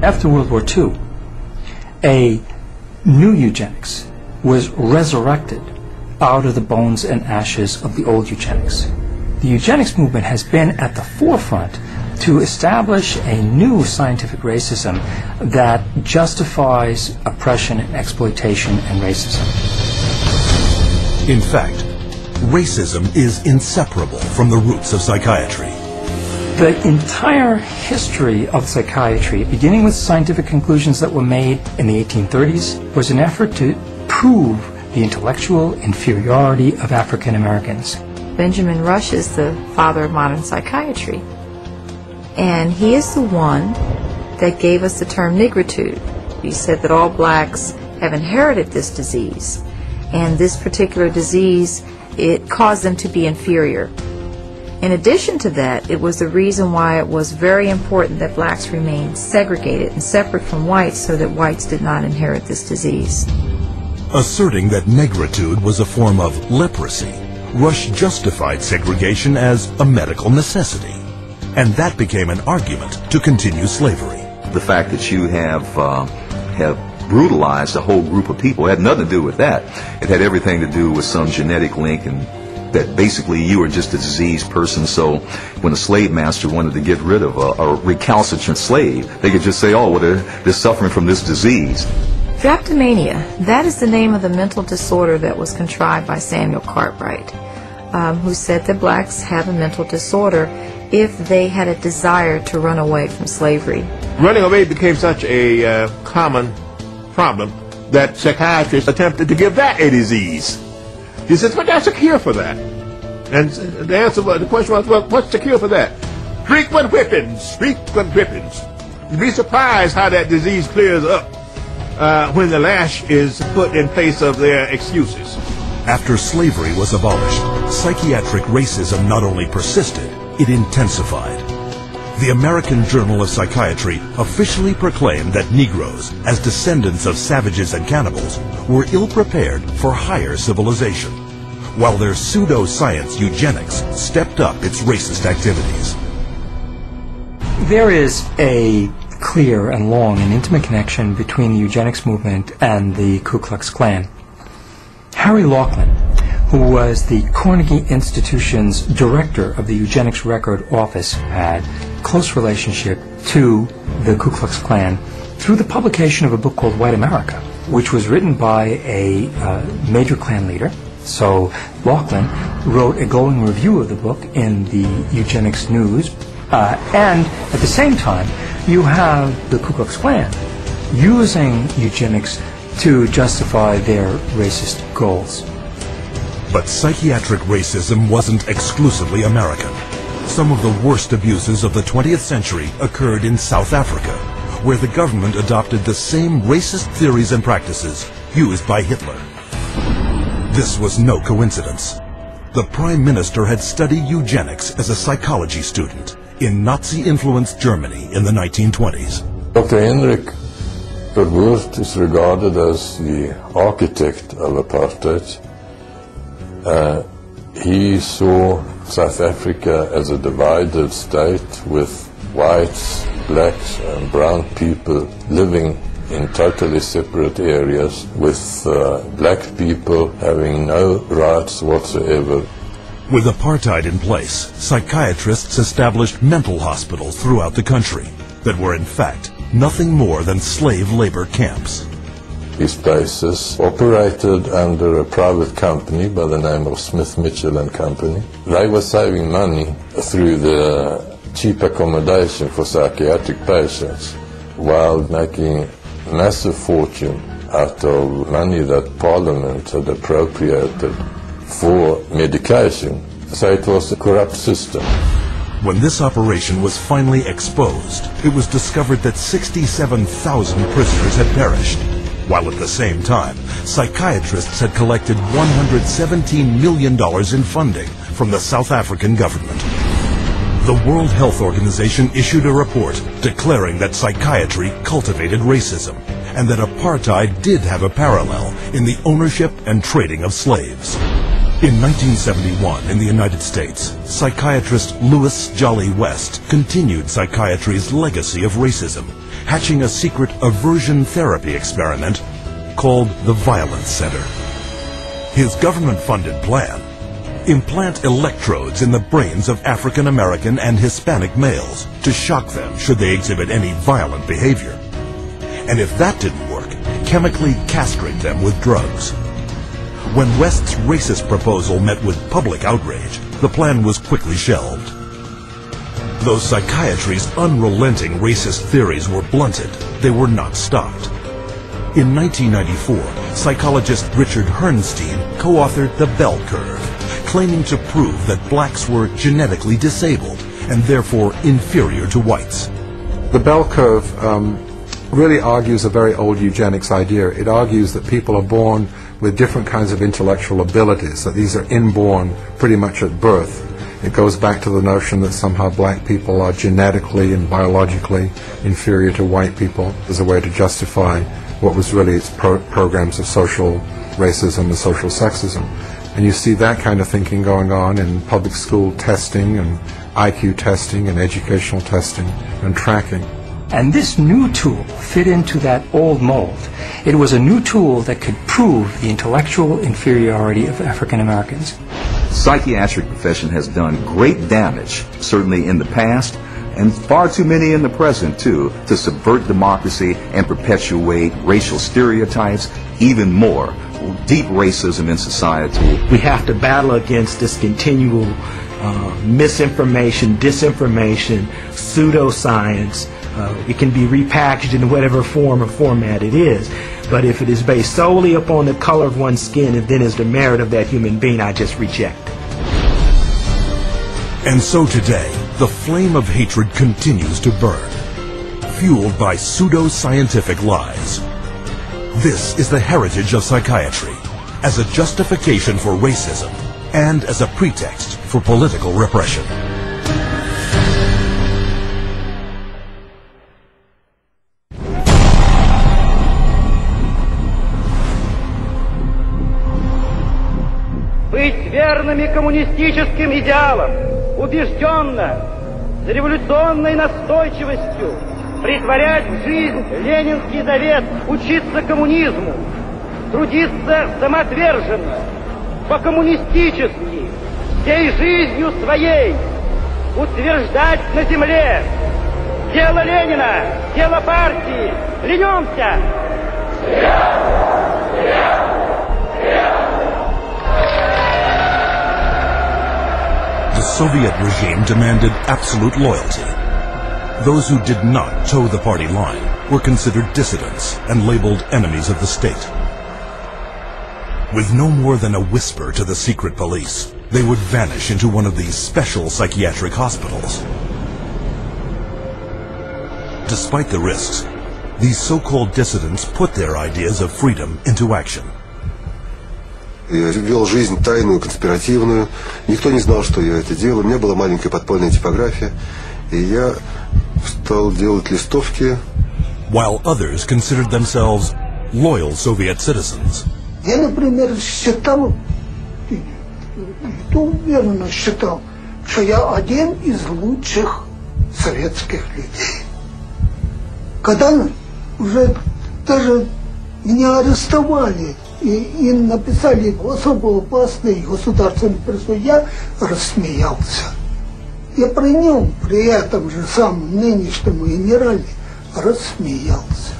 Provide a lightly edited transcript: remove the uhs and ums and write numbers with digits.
After World War II, a new eugenics was resurrected out of the bones and ashes of the old eugenics. The eugenics movement has been at the forefront to establish a new scientific racism that justifies oppression and exploitation and racism. In fact, racism is inseparable from the roots of psychiatry. The entire history of psychiatry, beginning with scientific conclusions that were made in the 1830s, was an effort to prove the intellectual inferiority of African Americans. Benjamin Rush is the father of modern psychiatry, and he is the one that gave us the term negritude. He said that all blacks have inherited this disease, and this particular disease, it caused them to be inferior. In addition to that, it was the reason why it was very important that blacks remained segregated and separate from whites so that whites did not inherit this disease. Asserting that negritude was a form of leprosy, Rush justified segregation as a medical necessity, and that became an argument to continue slavery. The fact that you have brutalized a whole group of people had nothing to do with that. It had everything to do with some genetic link, and that basically you were just a diseased person, so when a slave master wanted to get rid of a recalcitrant slave, they could just say, oh, well, they're suffering from this disease. Drapetomania, that is the name of the mental disorder that was contrived by Samuel Cartwright, who said that blacks have a mental disorder if they had a desire to run away from slavery. Running away became such a common problem that psychiatrists attempted to give that a disease. He says, but that's a cure for that. And the question was, well, what's the cure for that? Frequent whippings, frequent whippings. You'd be surprised how that disease clears up when the lash is put in place of their excuses. After slavery was abolished, psychiatric racism not only persisted, it intensified. The American Journal of Psychiatry officially proclaimed that Negroes, as descendants of savages and cannibals, were ill-prepared for higher civilization, while their pseudo-science eugenics stepped up its racist activities. There is a clear and long and intimate connection between the eugenics movement and the Ku Klux Klan. Harry Laughlin, who was the Carnegie Institution's director of the Eugenics Record Office, had close relationship to the Ku Klux Klan through the publication of a book called White America, which was written by a major Klan leader. So Laughlin wrote a glowing review of the book in the Eugenics News, and at the same time you have the Ku Klux Klan using eugenics to justify their racist goals. But psychiatric racism wasn't exclusively American. Some of the worst abuses of the 20th century occurred in South Africa, where the government adopted the same racist theories and practices used by Hitler. This was no coincidence. The Prime Minister had studied eugenics as a psychology student in Nazi-influenced Germany in the 1920s. Dr. Hendrik Verwoerd is regarded as the architect of apartheid. He saw South Africa as a divided state with whites, blacks and brown people living in totally separate areas, with black people having no rights whatsoever. With apartheid in place, psychiatrists established mental hospitals throughout the country that were in fact nothing more than slave labor camps. These places operated under a private company by the name of Smith, Mitchell and Company. They were saving money through the cheap accommodation for psychiatric patients while making massive fortune out of money that Parliament had appropriated for medication. So it was a corrupt system. When this operation was finally exposed, it was discovered that 67,000 prisoners had perished, while at the same time, psychiatrists had collected $117 million in funding from the South African government. The World Health Organization issued a report declaring that psychiatry cultivated racism and that apartheid did have a parallel in the ownership and trading of slaves. In 1971, in the United States, psychiatrist Louis Jolly West continued psychiatry's legacy of racism, hatching a secret aversion therapy experiment called the Violence Center. His government-funded plan: implant electrodes in the brains of African American and Hispanic males to shock them should they exhibit any violent behavior. And if that didn't work, chemically castrate them with drugs. When West's racist proposal met with public outrage, the plan was quickly shelved. Though psychiatry's unrelenting racist theories were blunted, they were not stopped. In 1994, psychologist Richard Herrnstein co-authored The Bell Curve, claiming to prove that blacks were genetically disabled and therefore inferior to whites. The Bell Curve really argues a very old eugenics idea. It argues that people are born with different kinds of intellectual abilities, that these are inborn pretty much at birth. It goes back to the notion that somehow black people are genetically and biologically inferior to white people as a way to justify what was really its programs of social racism and social sexism. And you see that kind of thinking going on in public school testing and IQ testing and educational testing and tracking. And this new tool fit into that old mold. It was a new tool that could prove the intellectual inferiority of African Americans. The psychiatric profession has done great damage, certainly in the past, and far too many in the present, too, to subvert democracy and perpetuate racial stereotypes, even more, deep racism in society. We have to battle against this continual misinformation, disinformation, pseudoscience. It can be repackaged in whatever form or format it is. But if it is based solely upon the color of one's skin and then is the merit of that human being, I just reject. And so today, the flame of hatred continues to burn, fueled by pseudo-scientific lies. This is the heritage of psychiatry, as a justification for racism and as a pretext for political repression. Быть верными коммунистическим идеалам, убежденно, с революционной настойчивостью, претворять в жизнь ленинский завет, учиться коммунизму, трудиться самоотверженно, по-коммунистически, всей жизнью своей, утверждать на земле дело Ленина, дело партии, ленемся! The Soviet regime demanded absolute loyalty. Those who did not toe the party line were considered dissidents and labeled enemies of the state. With no more than a whisper to the secret police, they would vanish into one of these special psychiatric hospitals. Despite the risks, these so-called dissidents put their ideas of freedom into action. Я вел жизнь тайную, конспиративную. Никто не знал, что я это делаю. У меня была маленькая подпольная типография, и я стал делать листовки. While others considered themselves loyal Soviet citizens. Я, например, считал, и уверенно считал, что я один из лучших советских людей. Когда уже даже меня арестовали и написали особо опасный государственный преступ, я рассмеялся. Я при нем, при этом же самом нынешнем генерале, рассмеялся.